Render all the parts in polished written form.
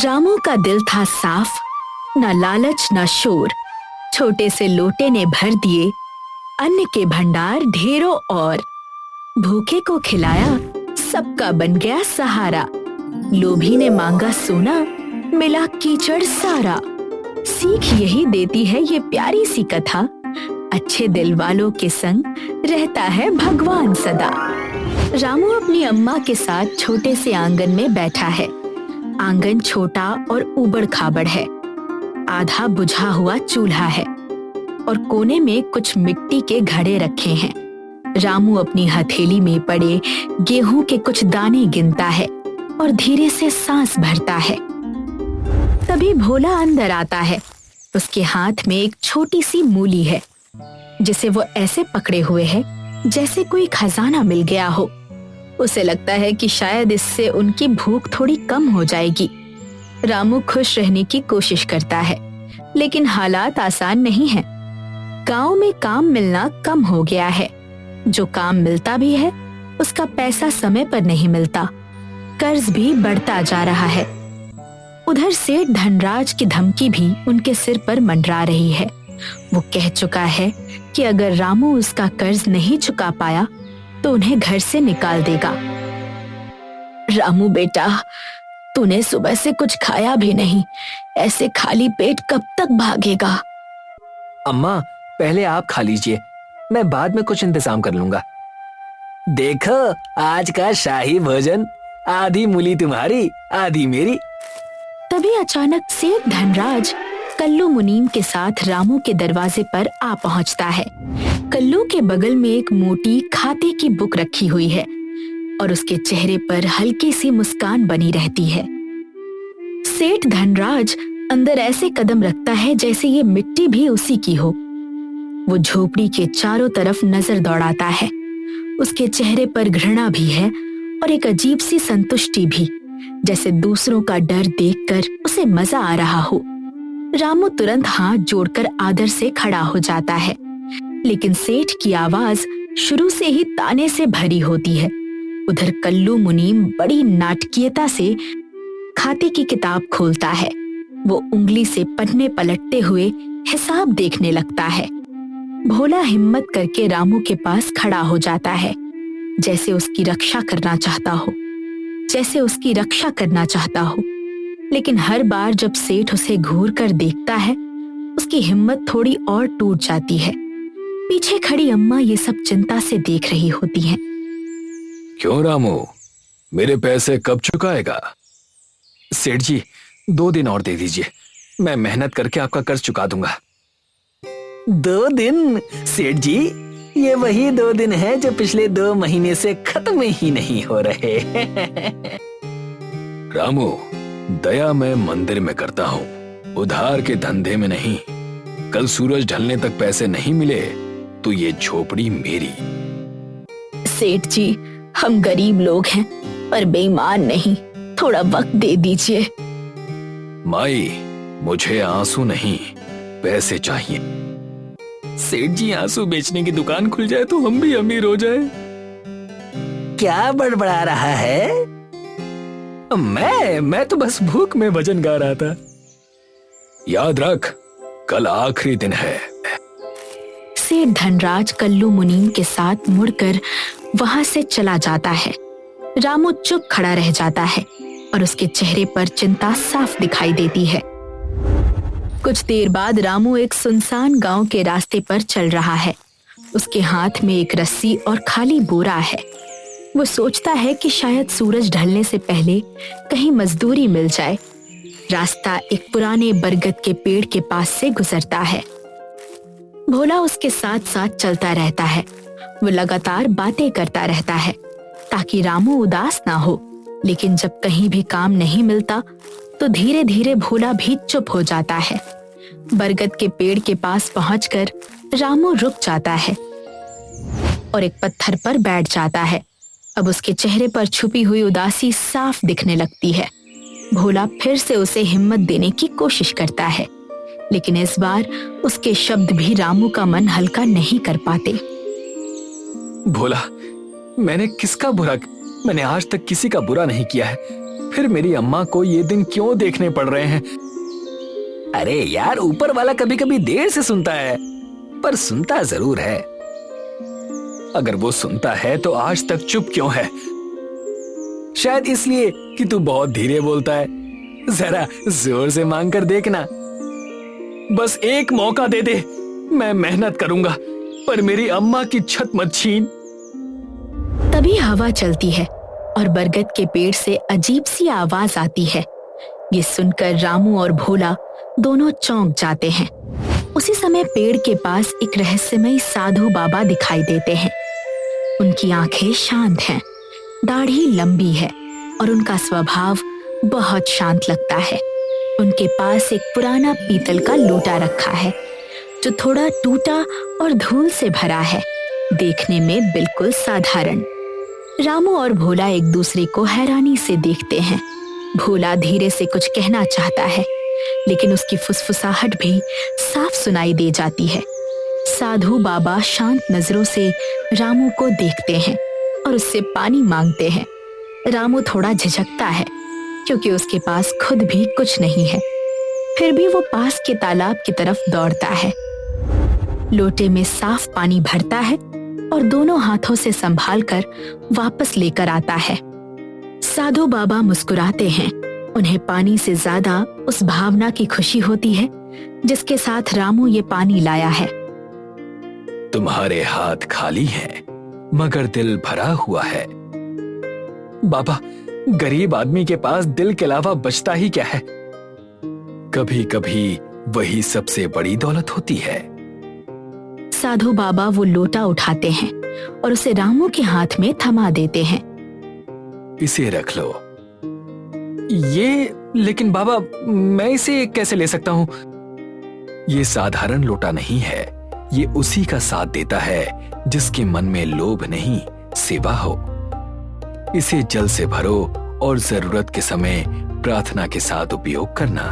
रामू का दिल था साफ, न लालच न शोर। छोटे से लोटे ने भर दिए अन्न के भंडार ढेरों और। भूखे को खिलाया, सबका बन गया सहारा। लोभी ने मांगा सोना, मिला कीचड़ सारा। सीख यही देती है ये प्यारी सी कथा, अच्छे दिल वालों के संग रहता है भगवान सदा। रामू अपनी अम्मा के साथ छोटे से आंगन में बैठा है। आंगन छोटा और ऊबड़ खाबड़ है। आधा बुझा हुआ चूल्हा है और कोने में कुछ मिट्टी के घड़े रखे हैं। रामू अपनी हथेली में पड़े गेहूं के कुछ दाने गिनता है और धीरे से सांस भरता है। तभी भोला अंदर आता है। उसके हाथ में एक छोटी सी मूली है, जिसे वो ऐसे पकड़े हुए है जैसे कोई खजाना मिल गया हो। उसे लगता है कि शायद इससे उनकी भूख थोड़ी कम हो जाएगी। रामू खुश रहने की कोशिश करता है, लेकिन हालात आसान नहीं हैं। गांव में काम मिलना कम हो गया है। जो काम मिलता भी है, उसका पैसा समय पर नहीं मिलता। कर्ज भी बढ़ता जा रहा है। उधर सेठ धनराज की धमकी भी उनके सिर पर मंडरा रही है। वो कह चुका है कि अगर रामू उसका कर्ज नहीं चुका पाया तो उन्हें घर से निकाल देगा। रामू बेटा, तूने सुबह से कुछ खाया भी नहीं, ऐसे खाली पेट कब तक भागेगा? अम्मा, पहले आप खा लीजिए, मैं बाद में कुछ इंतजाम कर लूंगा। देखो, आज का शाही भोजन, आधी मूली तुम्हारी, आधी मेरी। तभी अचानक सेठ धनराज कल्लू मुनीम के साथ रामू के दरवाजे पर आ पहुंचता है। कल्लू के बगल में एक मोटी खाते की बुक रखी हुई है और उसके चेहरे पर हल्की सी मुस्कान बनी रहती है। सेठ धनराज अंदर ऐसे कदम रखता है जैसे ये मिट्टी भी उसी की हो। वो झोपड़ी के चारों तरफ नजर दौड़ाता है। उसके चेहरे पर घृणा भी है और एक अजीब सी संतुष्टि भी, जैसे दूसरों का डर देखकर उसे मजा आ रहा हो। रामू तुरंत हाथ जोड़कर आदर से खड़ा हो जाता है, लेकिन सेठ की आवाज शुरू से ही ताने से भरी होती है। उधर कल्लू मुनीम बड़ी नाटकीयता से खाते की किताब खोलता है। वो उंगली से पन्ने पलटते हुए हिसाब देखने लगता है। भोला हिम्मत करके रामू के पास खड़ा हो जाता है, जैसे उसकी रक्षा करना चाहता हो। लेकिन हर बार जब सेठ उसे घूर कर देखता है, उसकी हिम्मत थोड़ी और टूट जाती है। पीछे खड़ी अम्मा ये सब चिंता से देख रही होती हैं। क्यों रामू, मेरे पैसे कब चुकाएगा? सेठ जी, 2 दिन और दे दीजिए, मैं मेहनत करके आपका कर्ज चुका दूंगा। 2 दिन? सेठ जी, ये वही 2 दिन है जो पिछले 2 महीने से खत्म ही नहीं हो रहे। रामू, दया मैं मंदिर में करता हूँ, उधार के धंधे में नहीं। कल सूरज ढलने तक पैसे नहीं मिले तो ये झोपड़ी मेरी। सेठ जी, हम गरीब लोग हैं पर बेईमान नहीं, थोड़ा वक्त दे दीजिए। माई, मुझे आंसू नहीं, पैसे चाहिए। सेठ जी, आंसू बेचने की दुकान खुल जाए तो हम भी अमीर हो जाए। क्या बड़बड़ा रहा है? मैं तो बस भूख में भजन गा रहा था। याद रख, कल आखिरी दिन है। सेठ धनराज कल्लू मुनीम के साथ मुड़कर वहां से चला जाता है। रामू चुप खड़ा रह जाता है और उसके चेहरे पर चिंता साफ दिखाई देती है। कुछ देर बाद रामू एक सुनसान गांव के रास्ते पर चल रहा है। उसके हाथ में एक रस्सी और खाली बोरा है। वो सोचता है कि शायद सूरज ढलने से पहले कहीं मजदूरी मिल जाए। रास्ता एक पुराने बरगद के पेड़ के पास से गुजरता है। भोला उसके साथ साथ चलता रहता है। वो लगातार बातें करता रहता है ताकि रामू उदास ना हो, लेकिन जब कहीं भी काम नहीं मिलता तो धीरे धीरे भोला भी चुप हो जाता है। बरगद के पेड़ के पास पहुंचकर रामू रुक जाता है और एक पत्थर पर बैठ जाता है। अब उसके चेहरे पर छुपी हुई उदासी साफ दिखने लगती है। भोला फिर से उसे हिम्मत देने की कोशिश करता है, लेकिन इस बार उसके शब्द भी रामू का मन हल्का नहीं कर पाते। भोला, मैंने आज तक किसी का बुरा नहीं किया है। फिर मेरी अम्मा को ये दिन क्यों देखने पड़ रहे हैं? अरे यार, ऊपर वाला कभी कभी देर से सुनता है, पर सुनता जरूर है। अगर वो सुनता है तो आज तक चुप क्यों है? शायद इसलिए कि तू बहुत धीरे बोलता है। जरा जोर से मांग कर देखना। बस एक मौका दे दे, मैं मेहनत करूंगा, पर मेरी अम्मा की छत मत छीन। तभी हवा चलती है और बरगद के पेड़ से अजीब सी आवाज आती है। ये सुनकर रामू और भोला दोनों चौंक जाते हैं। उसी समय पेड़ के पास एक रहस्यमयी साधु बाबा दिखाई देते हैं। उनकी आंखें शांत हैं, दाढ़ी लंबी है और उनका स्वभाव बहुत शांत लगता है। उनके पास एक पुराना पीतल का लोटा रखा है जो थोड़ा टूटा और धूल से भरा है, देखने में बिल्कुल साधारण। रामू और भोला एक दूसरे को हैरानी से देखते हैं। भोला धीरे से कुछ कहना चाहता है, लेकिन उसकी फुसफुसाहट भी साफ सुनाई दे जाती है। साधु बाबा शांत नजरों से रामू को देखते हैं और उससे पानी मांगते हैं। रामू थोड़ा झिझकता है क्योंकि उसके पास खुद भी कुछ नहीं है। फिर भी वो पास के तालाब की तरफ दौड़ता है, लोटे में साफ पानी भरता है और दोनों हाथों से संभालकर वापस लेकर आता है। साधु बाबा मुस्कुराते हैं। उन्हें पानी से ज्यादा उस भावना की खुशी होती है जिसके साथ रामू ये पानी लाया है। तुम्हारे हाथ खाली हैं, मगर दिल भरा हुआ है। बाबा, गरीब आदमी के पास दिल के अलावा बचता ही क्या है? कभी कभी वही सबसे बड़ी दौलत होती है। साधु बाबा वो लोटा उठाते हैं और उसे रामू के हाथ में थमा देते हैं। इसे रख लो। ये, लेकिन बाबा, मैं इसे कैसे ले सकता हूँ? ये साधारण लोटा नहीं है, ये उसी का साथ देता है जिसके मन में लोभ नहीं, सेवा हो। इसे जल से भरो और जरूरत के समय प्रार्थना के साथ उपयोग करना।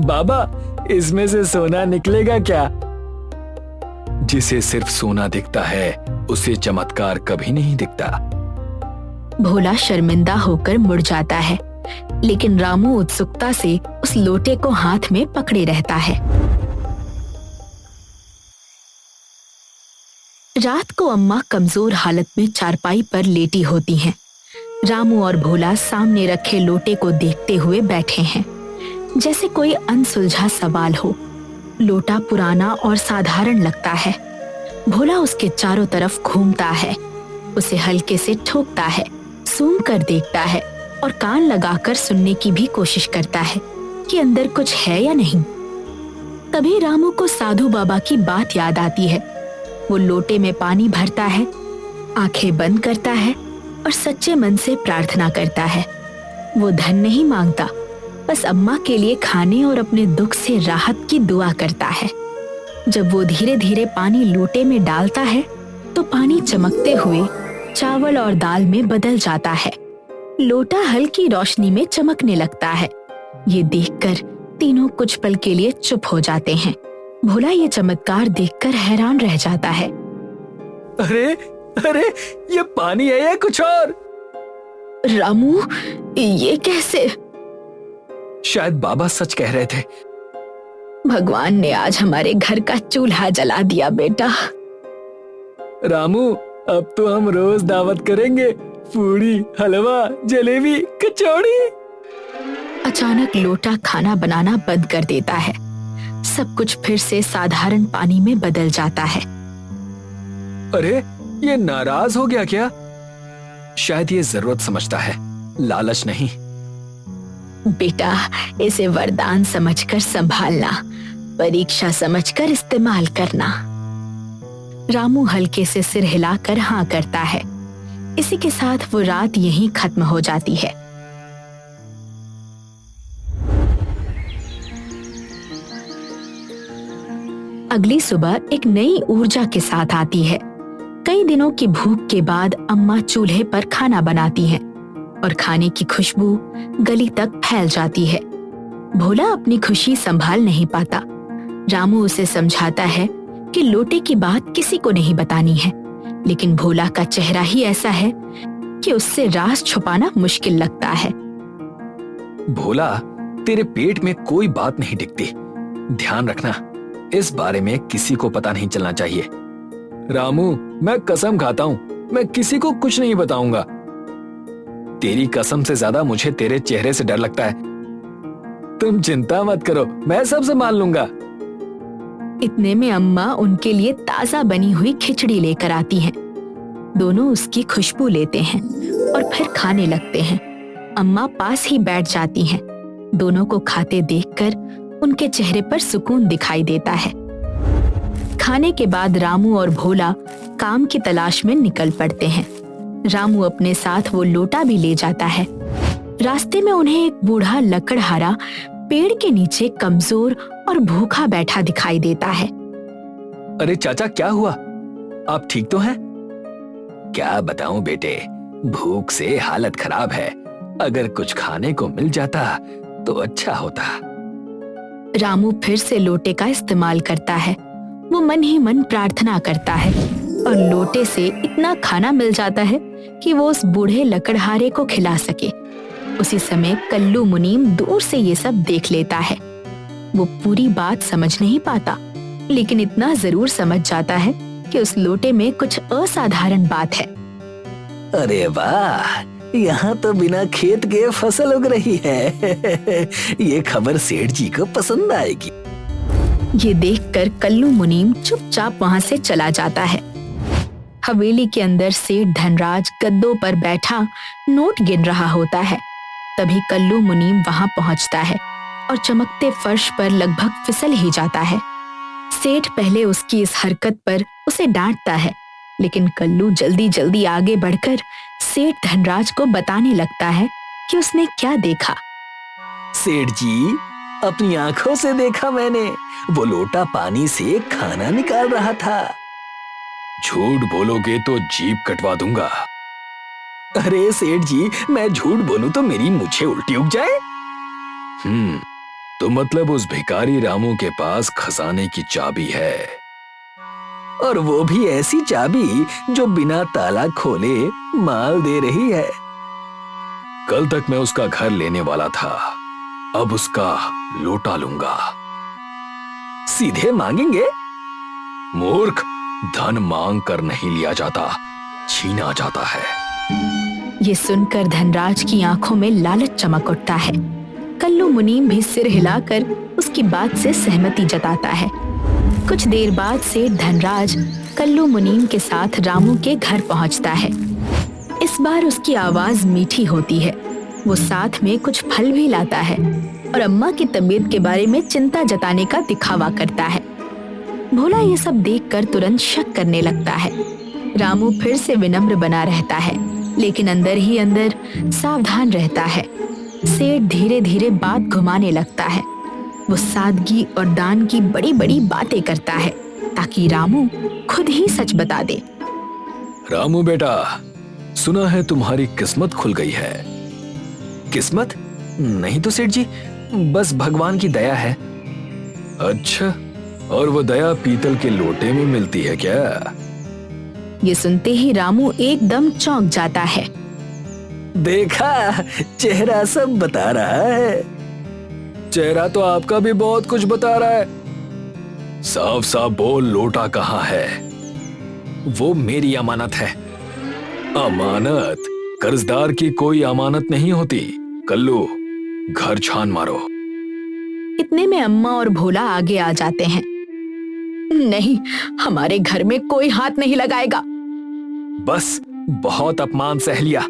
बाबा, इसमें से सोना निकलेगा क्या? जिसे सिर्फ सोना दिखता है उसे चमत्कार कभी नहीं दिखता। भोला शर्मिंदा होकर मुड़ जाता है, लेकिन रामू उत्सुकता से उस लोटे को हाथ में पकड़े रहता है। रात को अम्मा कमजोर हालत में चारपाई पर लेटी होती हैं। रामू और भोला सामने रखे लोटे को देखते हुए बैठे हैं, जैसे कोई अनसुलझा सवाल हो। लोटा पुराना और साधारण लगता है। भोला उसके चारों तरफ घूमता है, उसे हल्के से ठोकता है, सूंघ कर देखता है और कान लगाकर सुनने की भी कोशिश करता है कि अंदर कुछ है या नहीं। तभी रामू को साधु बाबा की बात याद आती है। वो लोटे में पानी भरता है, आंखें बंद करता है और सच्चे मन से प्रार्थना करता है। वो धन नहीं मांगता, बस अम्मा के लिए खाने और अपने दुख से राहत की दुआ करता है। जब वो धीरे धीरे पानी लोटे में डालता है तो पानी चमकते हुए चावल और दाल में बदल जाता है। लोटा हल्की रोशनी में चमकने लगता है। ये देखकर तीनों कुछ पल के लिए चुप हो जाते हैं। भोला ये चमत्कार देखकर हैरान रह जाता है। अरे अरे, ये पानी है या कुछ और? रामू, ये कैसे? शायद बाबा सच कह रहे थे। भगवान ने आज हमारे घर का चूल्हा जला दिया बेटा। रामू, अब तो हम रोज दावत करेंगे, पूड़ी, हलवा, जलेबी, कचौड़ी। अचानक लोटा खाना बनाना बंद कर देता है। सब कुछ फिर से साधारण पानी में बदल जाता है। अरे, ये नाराज हो गया क्या? शायद ये जरूरत समझता है, लालच नहीं। बेटा, इसे वरदान समझकर संभालना, परीक्षा समझकर इस्तेमाल करना। रामू हल्के से सिर हिलाकर हाँ करता है। इसी के साथ वो रात यहीं खत्म हो जाती है। अगली सुबह एक नई ऊर्जा के साथ आती है। कई दिनों की भूख के बाद अम्मा चूल्हे पर खाना बनाती हैं और खाने की खुशबू गली तक फैल जाती है। भोला अपनी खुशी संभाल नहीं पाता। रामू उसे समझाता है कि लोटे की बात किसी को नहीं बतानी है, लेकिन भोला का चेहरा ही ऐसा है कि उससे राज छुपाना मुश्किल लगता है। भोला, तेरे पेट में कोई बात नहीं टिकती। ध्यान रखना, इस बारे में किसी को पता नहीं चलना चाहिए। रामू, मैं कसम खाता हूँ, मैं किसी को कुछ नहीं बताऊंगा। तेरी कसम से ज्यादा मुझे तेरे चेहरे से डर लगता है। तुम चिंता मत करो, मैं सब संभाल लूंगा। इतने में अम्मा उनके लिए ताजा बनी हुई खिचड़ी लेकर आती हैं। दोनों उसकी खुशबू लेते हैं और फिर खाने लगते हैं। अम्मा पास ही बैठ जाती हैं। दोनों को खाते देखकर उनके चेहरे पर सुकून दिखाई देता है। खाने के बाद रामू और भोला काम की तलाश में निकल पड़ते हैं। रामू अपने साथ वो लोटा भी ले जाता है। रास्ते में उन्हें एक बूढ़ा लकड़हारा पेड़ के नीचे कमजोर और भूखा बैठा दिखाई देता है। अरे चाचा, क्या हुआ? आप ठीक तो हैं? क्या बताऊं बेटे, भूख से हालत खराब है। अगर कुछ खाने को मिल जाता तो अच्छा होता। रामू फिर से लोटे का इस्तेमाल करता है। वो मन ही मन प्रार्थना करता है और लोटे से इतना खाना मिल जाता है कि वो उस बूढ़े लकड़हारे को खिला सके। उसी समय कल्लू मुनीम दूर से ये सब देख लेता है। वो पूरी बात समझ नहीं पाता, लेकिन इतना जरूर समझ जाता है कि उस लोटे में कुछ असाधारण बात है। अरे वाह, यहाँ तो बिना खेत के फसल उग रही है। ये खबर सेठ जी को पसंद आएगी। ये देखकर कल्लू मुनीम चुपचाप वहाँ से चला जाता है। हवेली के अंदर सेठ धनराज गद्दों पर बैठा नोट गिन रहा होता है। तभी कल्लू मुनीम वहाँ पहुँचता है और चमकते फर्श पर लगभग फिसल ही जाता है। सेठ पहले उसकी इस हरकत पर उसे डांटता है, लेकिन कल्लू जल्दी जल्दी आगे बढ़कर सेठ धनराज को बताने लगता है कि उसने क्या देखा। सेठ जी, अपनी आंखों से देखा मैंने, वो लोटा पानी से खाना निकाल रहा था। झूठ बोलोगे तो जीभ कटवा दूंगा। अरे सेठ जी, मैं झूठ बोलूं तो मेरी मूछें उल्टी उग जाए। तो मतलब उस भिखारी रामू के पास खजाने की चाबी है, और वो भी ऐसी चाबी जो बिना ताला खोले माल दे रही है। कल तक मैं उसका घर लेने वाला था, अब उसका लोटा लूंगा। सीधे मांगेंगे? मूर्ख, धन मांग कर नहीं लिया जाता, छीना जाता है। ये सुनकर धनराज की आंखों में लालच चमक उठता है। कल्लू मुनीम भी सिर हिलाकर उसकी बात से सहमति जताता है। कुछ देर बाद सेठ धनराज कल्लू मुनीम के साथ रामू के घर पहुंचता है। इस बार उसकी आवाज मीठी होती है। वो साथ में कुछ फल भी लाता है और अम्मा की तबीयत के बारे में चिंता जताने का दिखावा करता है। भोला ये सब देखकर तुरंत शक करने लगता है। रामू फिर से विनम्र बना रहता है, लेकिन अंदर ही अंदर सावधान रहता है। सेठ धीरे धीरे बात घुमाने लगता है। वो सादगी और दान की बड़ी बड़ी बातें करता है ताकि रामू खुद ही सच बता दे। रामू बेटा, सुना है तुम्हारी किस्मत खुल गई है। किस्मत? नहीं तो सेठ जी, बस भगवान की दया है। अच्छा, और वो दया पीतल के लोटे में मिलती है क्या? ये सुनते ही रामू एकदम चौंक जाता है। देखा, चेहरा सब बता रहा है। चेहरा तो आपका भी बहुत कुछ बता रहा है। साफ साफ बोल, लोटा कहाँ है? वो मेरी अमानत है। अमानत? कर्जदार की कोई अमानत नहीं होती। कल्लू, घर छान मारो। इतने में अम्मा और भोला आगे आ जाते हैं। नहीं, हमारे घर में कोई हाथ नहीं लगाएगा। बस बहुत अपमान सह लिया।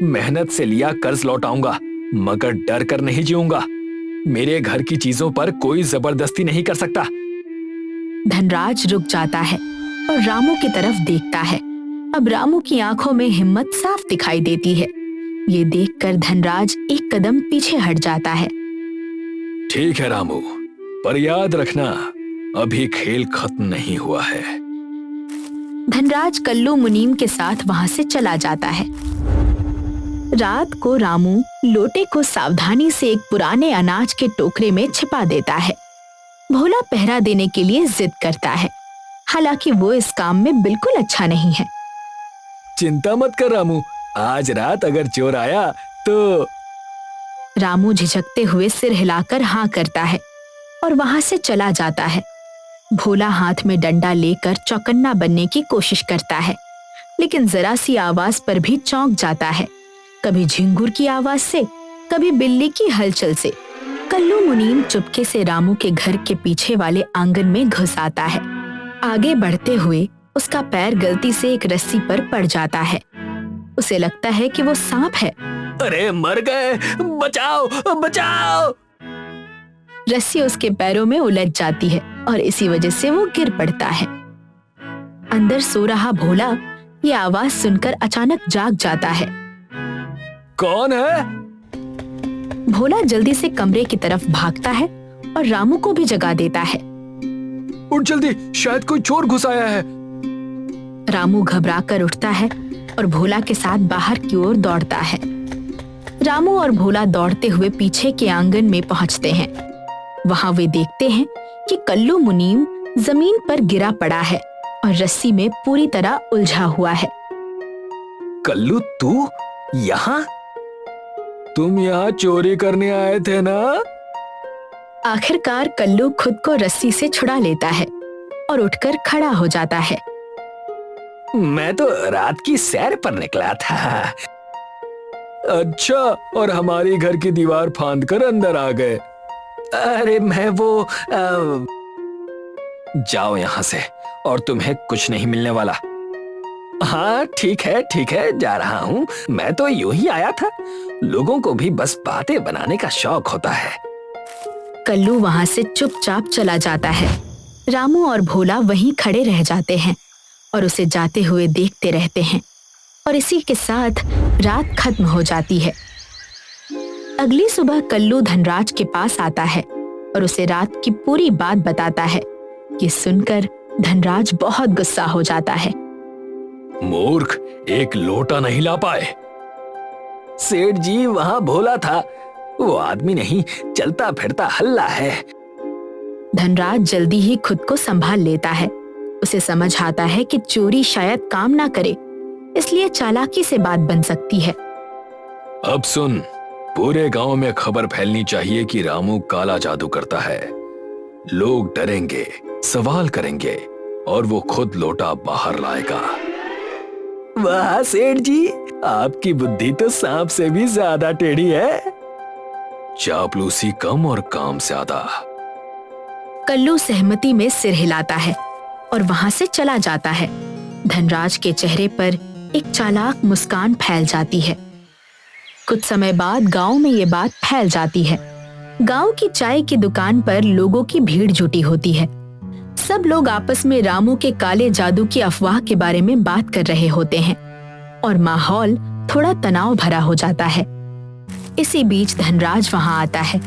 मेहनत से लिया कर्ज लौटाऊंगा, मगर डर कर नहीं जीऊंगा। मेरे घर की चीजों पर कोई जबरदस्ती नहीं कर सकता। धनराज रुक जाता है और रामू की तरफ देखता है। अब रामू की आंखों में हिम्मत साफ दिखाई देती है। ये देखकर धनराज एक कदम पीछे हट जाता है। ठीक है रामू, पर याद रखना, अभी खेल खत्म नहीं हुआ है। धनराज कल्लू मुनीम के साथ वहां से चला जाता है। रात को रामू लोटे को सावधानी से एक पुराने अनाज के टोकरे में छिपा देता है। भोला पहरा देने के लिए जिद करता है, हालांकि वो इस काम में बिल्कुल अच्छा नहीं है। चिंता मत कर रामू, आज रात अगर चोर आया तो। रामू झिझकते हुए सिर हिलाकर हाँ करता है और वहां से चला जाता है। भोला हाथ में डंडा लेकर चौकन्ना बनने की कोशिश करता है, लेकिन जरा सी आवाज पर भी चौंक जाता है। कभी झिंगुर की आवाज से, कभी बिल्ली की हलचल से। कल्लू मुनीम चुपके से रामू के घर के पीछे वाले आंगन में घुस आता है। आगे बढ़ते हुए उसका पैर गलती से एक रस्सी पर पड़ जाता है। उसे लगता है कि वो सांप है। अरे मर गए, बचाओ बचाओ। रस्सी उसके पैरों में उलझ जाती है और इसी वजह से वो गिर पड़ता है। अंदर सो रहा भोला ये आवाज सुनकर अचानक जाग जाता है। कौन है? भोला जल्दी से कमरे की तरफ भागता है और रामू को भी जगा देता है। उठ जल्दी, शायद कोई चोर घुस आया है। रामू घबराकर उठता है और भोला के साथ बाहर की ओर दौड़ता है। रामू और भोला दौड़ते हुए पीछे के आंगन में पहुंचते हैं। वहां वे देखते हैं कि कल्लू मुनीम जमीन पर गिरा पड़ा है और रस्सी में पूरी तरह उलझा हुआ है। कल्लू, तू यहाँ? तुम यहाँ चोरी करने आए थे ना? आखिरकार कल्लू खुद को रस्सी से छुड़ा लेता है और उठकर खड़ा हो जाता है। मैं तो रात की सैर पर निकला था। अच्छा, और हमारी घर की दीवार फांद कर अंदर आ गए। अरे मैं वो जाओ यहाँ से, और तुम्हें कुछ नहीं मिलने वाला। हाँ ठीक है, जा रहा हूँ। मैं तो यूं ही आया था। लोगों को भी बस बातें बनाने का शौक होता है। कल्लू वहां से चुपचाप चला जाता है। रामू और भोला वहीं खड़े रह जाते हैं और उसे जाते हुए देखते रहते हैं, और इसी के साथ रात खत्म हो जाती है। अगली सुबह कल्लू धनराज के पास आता है और उसे रात की पूरी बात बताता है। ये सुनकर धनराज बहुत गुस्सा हो जाता है। मूर्ख, एक लोटा नहीं ला पाए। सेठ जी, वहां भोला था, वो आदमी नहीं, चलता फिरता हल्ला है। धनराज जल्दी ही खुद को संभाल लेता है। उसे समझ आता है कि चोरी शायद काम ना करे, इसलिए चालाकी से बात बन सकती है। अब सुन, पूरे गांव में खबर फैलनी चाहिए कि रामू काला जादू करता है। लोग डरेंगे, सवाल करेंगे, और वो खुद लोटा बाहर लाएगा। वाह सेठ जी, आपकी बुद्धि तो सांप से भी ज्यादा टेढ़ी है। चापलूसी कम और काम ज्यादा। कल्लू सहमति में सिर हिलाता है और वहां से चला जाता है। धनराज के चेहरे पर एक चालाक मुस्कान फैल जाती है। कुछ समय बाद गांव में ये बात फैल जाती है। गांव की चाय की दुकान पर लोगों की भीड़ जुटी होती है। सब लोग आपस में रामू के काले जादू की अफवाह के बारे में बात कर रहे होते हैं और माहौल थोड़ा तनाव भरा हो जाता है। इसी बीच धनराज वहां आता है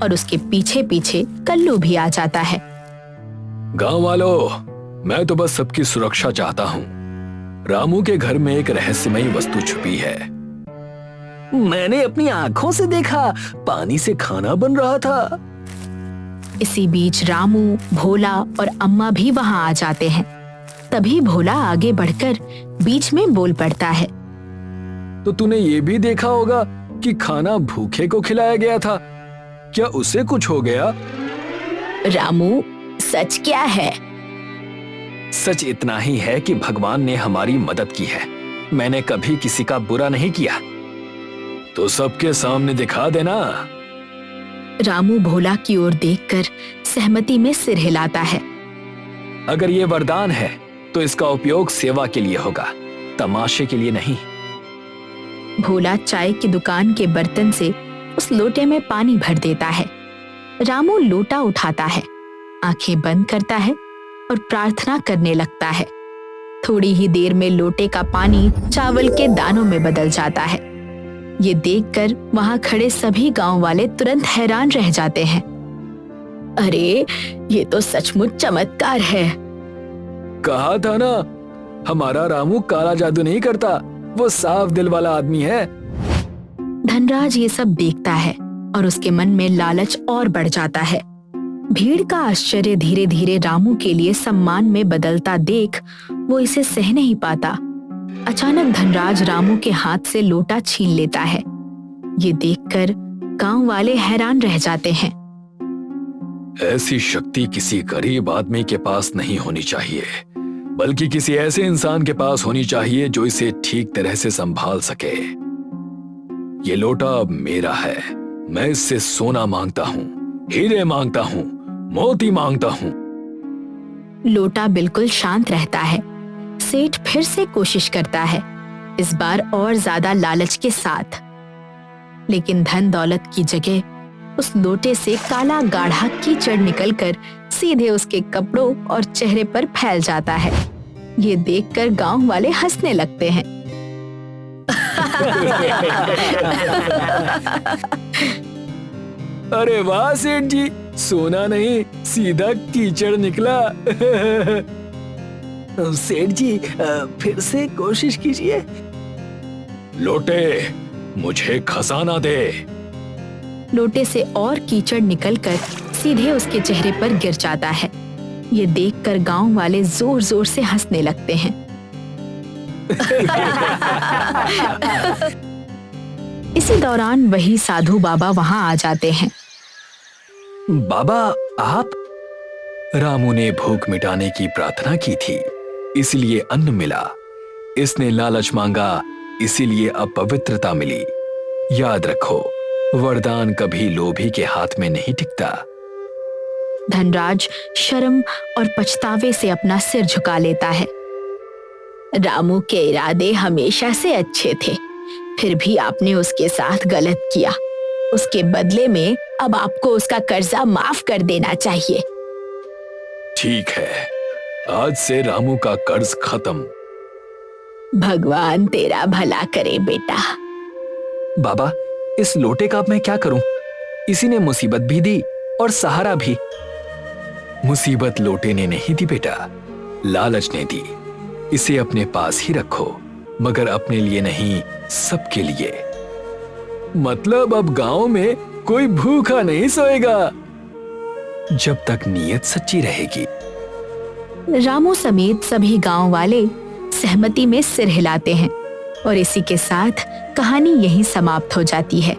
और उसके पीछे पीछे कल्लू भी आ जाता है। गांव वालों, मैं तो बस सबकी सुरक्षा चाहता हूँ। रामू के घर में एक रहस्यमयी वस्तु छुपी है। मैंने अपनी आंखों से देखा, पानी से खाना बन रहा था। इसी बीच रामू, भोला और अम्मा भी वहां आ जाते हैं। तभी भोला आगे बढ़कर बीच में बोल पड़ता है। तो तूने ये भी देखा होगा कि खाना भूखे को खिलाया गया था। क्या उसे कुछ हो गया? रामू, सच क्या है? सच इतना ही है कि भगवान ने हमारी मदद की है। मैंने कभी किसी का बुरा नहीं किया। तो सबके सामने दिखा देना। रामू भोला की ओर देखकर सहमति में सिर हिलाता है। अगर ये वरदान है तो इसका उपयोग सेवा के लिए होगा, तमाशे के लिए नहीं। भोला चाय की दुकान के बर्तन से उस लोटे में पानी भर देता है। रामू लोटा उठाता है, आंखें बंद करता है और प्रार्थना करने लगता है। थोड़ी ही देर में लोटे का पानी चावल के दानों में बदल जाता है। ये देखकर वहां खड़े सभी गांव वाले तुरंत हैरान रह जाते हैं। अरे, ये तो सचमुच चमत्कार है। कहा था ना, हमारा रामू काला जादू नहीं करता, वो साफ दिल वाला आदमी है। धनराज ये सब देखता है और उसके मन में लालच और बढ़ जाता है। भीड़ का आश्चर्य धीरे धीरे रामू के लिए सम्मान में बदलता देख वो इसे सह नहीं पाता। अचानक धनराज रामू के हाथ से लोटा छीन लेता है। ये देखकर गांव वाले हैरान रह जाते हैं। ऐसी शक्ति किसी गरीब आदमी के पास नहीं होनी चाहिए, बल्कि किसी ऐसे इंसान के पास होनी चाहिए जो इसे ठीक तरह से संभाल सके। ये लोटा अब मेरा है। मैं इससे सोना मांगता हूँ, हीरे मांगता हूँ, मोती मांगता हूँ। लोटा बिल्कुल शांत रहता है। सेठ फिर से कोशिश करता है, इस बार और ज्यादा लालच के साथ। लेकिन धन दौलत की जगह उस लोटे से काला गाढ़ा कीचड़ निकलकर सीधे उसके कपड़ों और चेहरे पर फैल जाता है। ये देखकर गांव वाले हंसने लगते हैं। अरे वाह सेठ जी, सोना नहीं सीधा कीचड़ निकला। सेठ जी फिर से कोशिश कीजिए। लोटे, मुझे खजाना दे। लोटे से और कीचड़ निकलकर सीधे उसके चेहरे पर गिर जाता है। ये देखकर गांव वाले जोर जोर से हंसने लगते हैं। इसी दौरान वही साधु बाबा वहां आ जाते हैं। बाबा आप? रामू ने भूख मिटाने की प्रार्थना की थी, इसलिए अन्न मिला। इसने लालच मांगा, इसीलिए अपवित्रता मिली। याद रखो, वरदान कभी लोभी के हाथ में नहीं टिकता। धनराज शर्म और पछतावे से अपना सिर झुका लेता है। रामू के इरादे हमेशा से अच्छे थे, फिर भी आपने उसके साथ गलत किया। उसके बदले में अब आपको उसका कर्जा माफ कर देना चाहिए। ठीक है, आज से रामू का कर्ज खत्म। भगवान तेरा भला करे बेटा। बाबा, इस लोटे का अब मैं क्या करूं? इसी ने मुसीबत भी दी और सहारा भी। मुसीबत लोटे ने नहीं दी बेटा, लालच ने दी। इसे अपने पास ही रखो, मगर अपने लिए नहीं, सबके लिए। मतलब अब गांव में कोई भूखा नहीं सोएगा जब तक नीयत सच्ची रहेगी। रामू समेत सभी गांव वाले सहमति में सिर हिलाते हैं और इसी के साथ कहानी यहीं समाप्त हो जाती है।